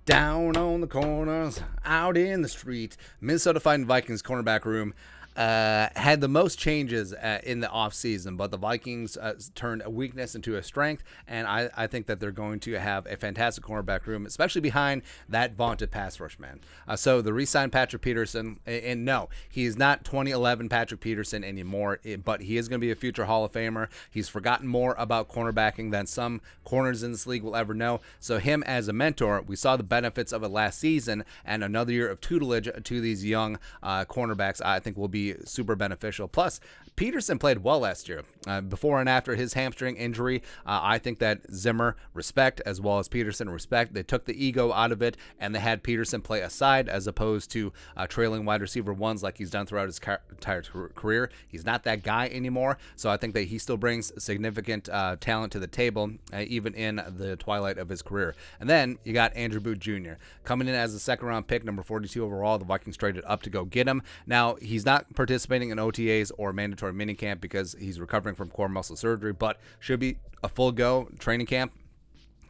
Down on the corners, out in the street, Minnesota Vikings cornerback room had the most changes in the offseason, but the Vikings turned a weakness into a strength, and I think that they're going to have a fantastic cornerback room, especially behind that vaunted pass rush man. So the re-signed Patrick Peterson, and no, he's not 2011 Patrick Peterson anymore, but he is going to be a future Hall of Famer. He's forgotten more about cornerbacking than some corners in this league will ever know. So him as a mentor, we saw the benefits of it last season, and another year of tutelage to these young cornerbacks I think will be super beneficial. Plus, Peterson played well last year. Before and after his hamstring injury, I think that Zimmer respect as well as Peterson respect. They took the ego out of it, and they had Peterson play aside as opposed to trailing wide receiver ones like he's done throughout his entire career. He's not that guy anymore, so I think that he still brings significant talent to the table, even in the twilight of his career. And then you got Andrew Booth Jr. coming in as a second-round pick, number 42 overall. The Vikings traded up to go get him. Now, he's not participating in OTAs or mandatory minicamp because he's recovering from core muscle surgery, but should be a full go training camp.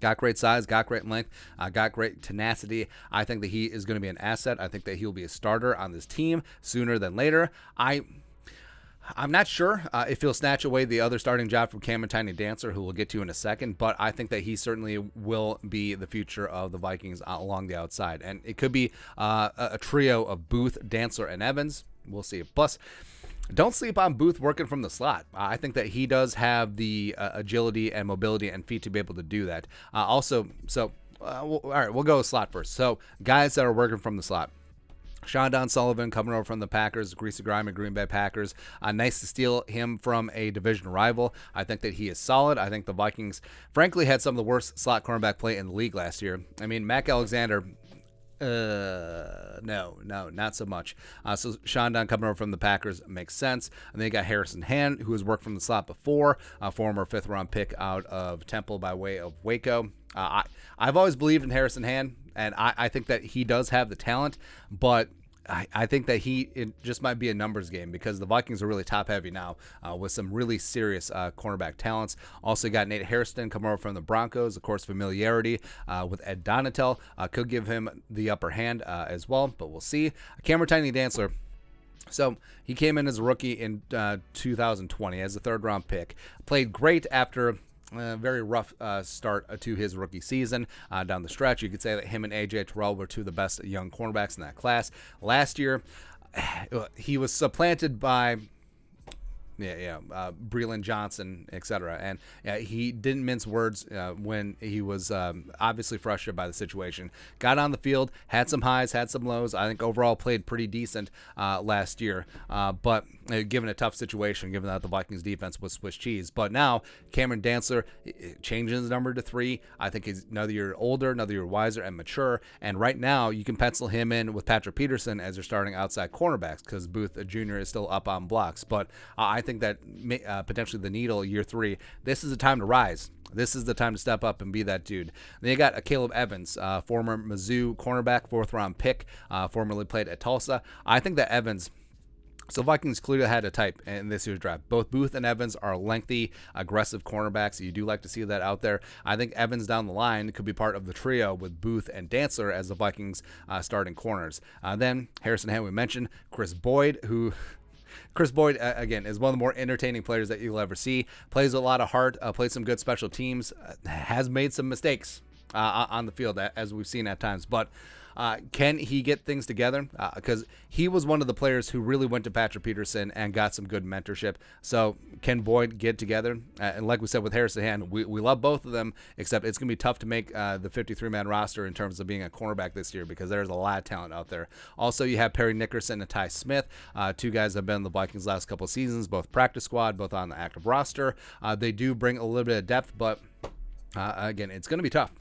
Got great size, got great length, got great tenacity. I think that he is going to be an asset. I think that he'll be a starter on this team sooner than later. I'm not sure if he'll snatch away the other starting job from Cameron Tiny Dancer, who we'll get to in a second, but I think that he certainly will be the future of the Vikings along the outside. And it could be a trio of Booth, Dancer, and Evans. We'll see. Plus, don't sleep on Booth working from the slot. I think that he does have the agility and mobility and feet to be able to do that. All right, we'll go with slot first. So, guys that are working from the slot. Don Sullivan coming over from the Packers, greasy grime and Green Bay Packers. Nice to steal him from a division rival. I think that he is solid. I think the Vikings, frankly, had some of the worst slot cornerback play in the league last year. I mean, Mac Alexander... No, not so much. So Don coming over from the Packers makes sense. And then you got Harrison Hand, who has worked from the slot before, a former fifth-round pick out of Temple by way of Waco. I've always believed in Harrison Hand, and I think that he does have the talent, but I think that it just might be a numbers game because the Vikings are really top-heavy now with some really serious cornerback talents. Also got Nate Hairston coming over from the Broncos. Of course, familiarity with Ed Donatel could give him the upper hand as well, but we'll see. Cameron Tiny Dancer. So he came in as a rookie in 2020 as a third-round pick. Played great after very rough start to his rookie season down the stretch. You could say that him and A.J. Terrell were two of the best young cornerbacks in that class. Last year, he was supplanted by Breland Johnson, etc. And he didn't mince words when he was obviously frustrated by the situation. Got on the field, had some highs, had some lows. I think overall played pretty decent last year, but given a tough situation, given that the Vikings defense was Swiss cheese. But now Cameron Dancer changing his number to 3. I think he's another year older, another year wiser and mature. And right now you can pencil him in with Patrick Peterson as your starting outside cornerbacks because Booth Jr. is still up on blocks. But I think that potentially the needle year 3, this is the time to rise. This is the time to step up and be that dude. Then you got Caleb Evans, former Mizzou cornerback, 4th-round pick, formerly played at Tulsa. I think that Evans... So Vikings clearly had a type in this year's draft. Both Booth and Evans are lengthy, aggressive cornerbacks. You do like to see that out there. I think Evans down the line could be part of the trio with Booth and Dancer as the Vikings starting corners. Then Harrison Hand, we mentioned. Chris Boyd, again, is one of the more entertaining players that you'll ever see. Plays a lot of heart, plays some good special teams, has made some mistakes on the field, as we've seen at times. But can he get things together? Because he was one of the players who really went to Patrick Peterson and got some good mentorship. So can Boyd get together? And like we said with Harrison Hand, we love both of them, except it's going to be tough to make the 53-man roster in terms of being a cornerback this year because there's a lot of talent out there. Also, you have Perry Nickerson and Ty Smith, two guys that have been in the Vikings last couple of seasons, both practice squad, both on the active roster. They do bring a little bit of depth, but again, it's going to be tough.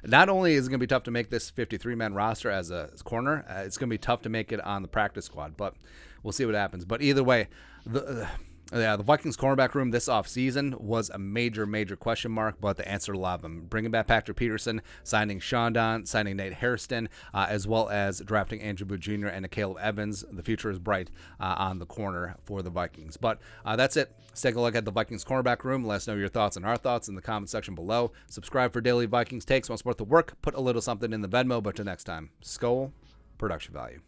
Not only is it going to be tough to make this 53-man roster as a corner, it's going to be tough to make it on the practice squad, but we'll see what happens. But either way, Yeah, the Vikings cornerback room this offseason was a major question mark, but the answer to a lot of them. Bringing back Patrick Peterson, signing Sean Don, signing Nate Hairston, as well as drafting Andrew Booth Jr. and Caleb Evans. The future is bright on the corner for the Vikings. But that's it. Let's take a look at the Vikings cornerback room. Let us know your thoughts and our thoughts in the comment section below. Subscribe for daily Vikings takes. Want to support the work? Put a little something in the Venmo. But till next time, Skol, production value.